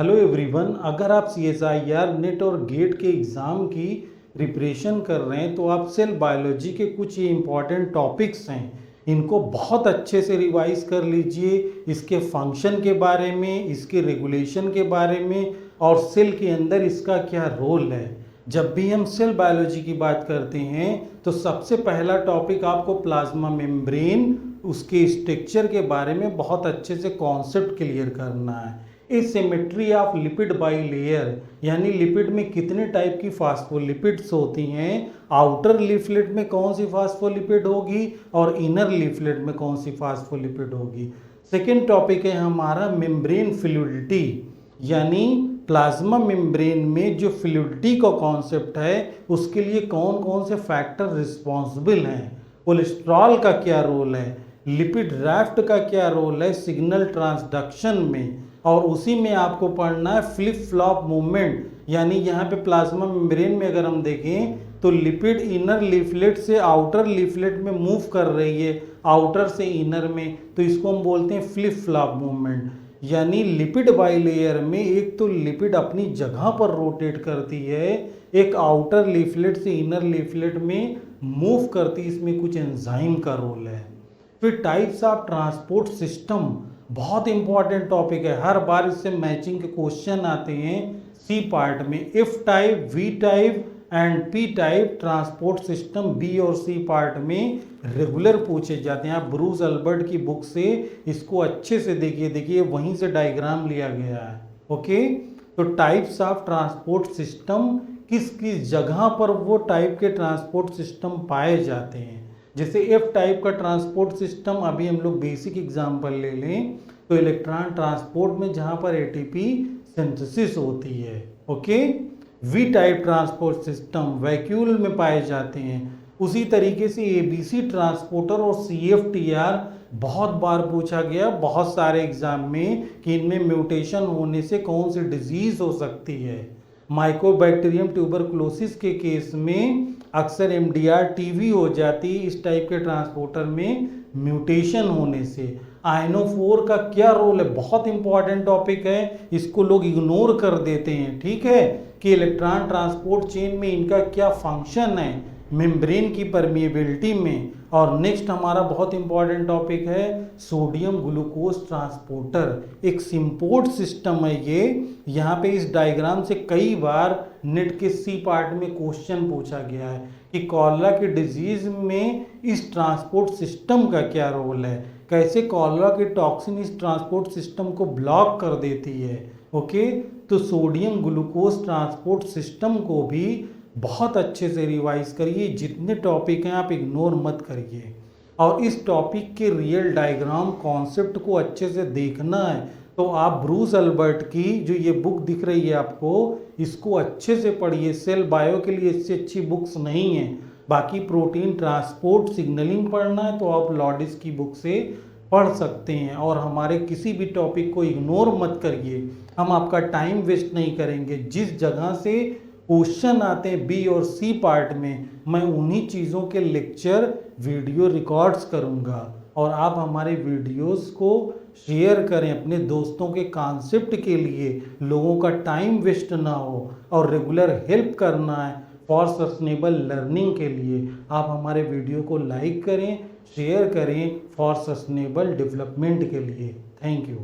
Hello everyone, अगर आप CSIR net और गेट के एग्ज़ाम की प्रिपरेशन कर रहे हैं तो आप सेल बायोलॉजी के कुछ ये इम्पॉर्टेंट टॉपिक्स हैं, इनको बहुत अच्छे से रिवाइज कर लीजिए। इसके फंक्शन के बारे में, इसके रेगुलेशन के बारे में और सेल के अंदर इसका क्या रोल है। जब भी हम सेल बायोलॉजी की बात करते हैं तो सबसे पहला टॉपिक आपको प्लाज्मा मेम्ब्रेन, उसके स्ट्रक्चर के बारे में बहुत अच्छे से कॉन्सेप्ट क्लियर करना है। एसिमेट्री ऑफ लिपिड बाइलेयर, यानी लिपिड में कितने टाइप की फास्फोलिपिड्स होती हैं, आउटर लीफलेट में कौन सी फास्फोलिपिड होगी और इनर लीफलेट में कौन सी फास्फोलिपिड होगी। सेकेंड टॉपिक है हमारा मेम्ब्रेन फ्लूइडिटी, यानी प्लाज्मा मेम्ब्रेन में जो फ्लूइडिटी का कॉन्सेप्ट है उसके लिए कौन कौन से फैक्टर रिस्पॉन्सिबल हैं। कोलेस्ट्रॉल का क्या रोल है, लिपिड राफ्ट का क्या रोल है सिग्नल ट्रांसडक्शन में, और उसी में आपको पढ़ना है फ्लिप फ्लॉप मूवमेंट, यानी यहाँ पे प्लाज्मा मेम्ब्रेन में अगर हम देखें तो लिपिड इनर लीफलेट से आउटर लीफलेट में मूव कर रही है, आउटर से इनर में, तो इसको हम बोलते हैं फ्लिप फ्लॉप मूवमेंट। यानी लिपिड बाइलेयर में एक तो लिपिड अपनी जगह पर रोटेट करती है, एक आउटर लीफलेट से इनर लीफलेट में मूव करती है, इसमें कुछ एंजाइम का रोल है। फिर टाइप्स ऑफ ट्रांसपोर्ट सिस्टम, बहुत इंपॉर्टेंट टॉपिक है, हर बार इससे मैचिंग के क्वेश्चन आते हैं सी पार्ट में। F type, V type and P type transport system B और सी पार्ट में रेगुलर पूछे जाते हैं। आप ब्रूस अल्बर्ट की बुक से इसको अच्छे से देखिए वहीं से डायग्राम लिया गया है। ओके, तो टाइप्स ऑफ ट्रांसपोर्ट सिस्टम, किस किस जगह पर वो टाइप के ट्रांसपोर्ट सिस्टम पाए जाते हैं। जैसे एफ टाइप का ट्रांसपोर्ट सिस्टम, अभी हम लोग बेसिक एग्जांपल ले लें तो इलेक्ट्रॉन ट्रांसपोर्ट में जहां पर एटीपी सिंथेसिस होती है। Okay, V type transport system vacuole में पाए जाते हैं। उसी तरीके से एबीसी ट्रांसपोर्टर और CFTR बहुत बार पूछा गया बहुत सारे एग्जाम में कि इनमें म्यूटेशन होने से कौन सी डिजीज हो सकती है। माइकोबैक्टीरियम ट्यूबरकुलोसिस के केस में अक्सर MDR TV हो जाती है इस टाइप के ट्रांसपोर्टर में म्यूटेशन होने से। आयनोफोर का क्या रोल है, बहुत इंपॉर्टेंट टॉपिक है, इसको लोग इग्नोर कर देते हैं। ठीक है, कि इलेक्ट्रॉन ट्रांसपोर्ट चेन में इनका क्या फंक्शन है मेम्ब्रेन की परमिएबिलिटी में। और नेक्स्ट हमारा बहुत इंपॉर्टेंट टॉपिक है सोडियम ग्लूकोज ट्रांसपोर्टर, एक सिंपोर्ट सिस्टम है ये। यहाँ पे इस डायग्राम से कई बार नेट के सी पार्ट में क्वेश्चन पूछा गया है कि कॉलरा की डिजीज में इस ट्रांसपोर्ट सिस्टम का क्या रोल है, कैसे कॉलरा की टॉक्सिन इस ट्रांसपोर्ट सिस्टम को ब्लॉक कर देती है। ओके, तो सोडियम ग्लूकोज ट्रांसपोर्ट सिस्टम को भी बहुत अच्छे से रिवाइज करिए, जितने टॉपिक हैं आप इग्नोर मत करिए। और इस टॉपिक के रियल डायग्राम कॉन्सेप्ट को अच्छे से देखना है तो आप ब्रूस अल्बर्ट की जो ये बुक दिख रही है आपको, इसको अच्छे से पढ़िए। सेल बायो के लिए इससे अच्छी बुक्स नहीं है। बाकी प्रोटीन ट्रांसपोर्ट सिग्नलिंग पढ़ना है तो आप लॉडिस की बुक से पढ़ सकते हैं। और हमारे किसी भी टॉपिक को इग्नोर मत करिए, हम आपका टाइम वेस्ट नहीं करेंगे। जिस जगह से क्वेश्चन आते हैं बी और सी पार्ट में, मैं उन्हीं चीज़ों के लेक्चर वीडियो रिकॉर्ड्स करूंगा। और आप हमारे वीडियोस को शेयर करें अपने दोस्तों के कॉन्सेप्ट के लिए, लोगों का टाइम वेस्ट ना हो, और रेगुलर हेल्प करना है फॉर सस्टेनेबल लर्निंग के लिए। आप हमारे वीडियो को लाइक करें, शेयर करें फॉर सस्टेनेबल डेवलपमेंट के लिए। Thank you.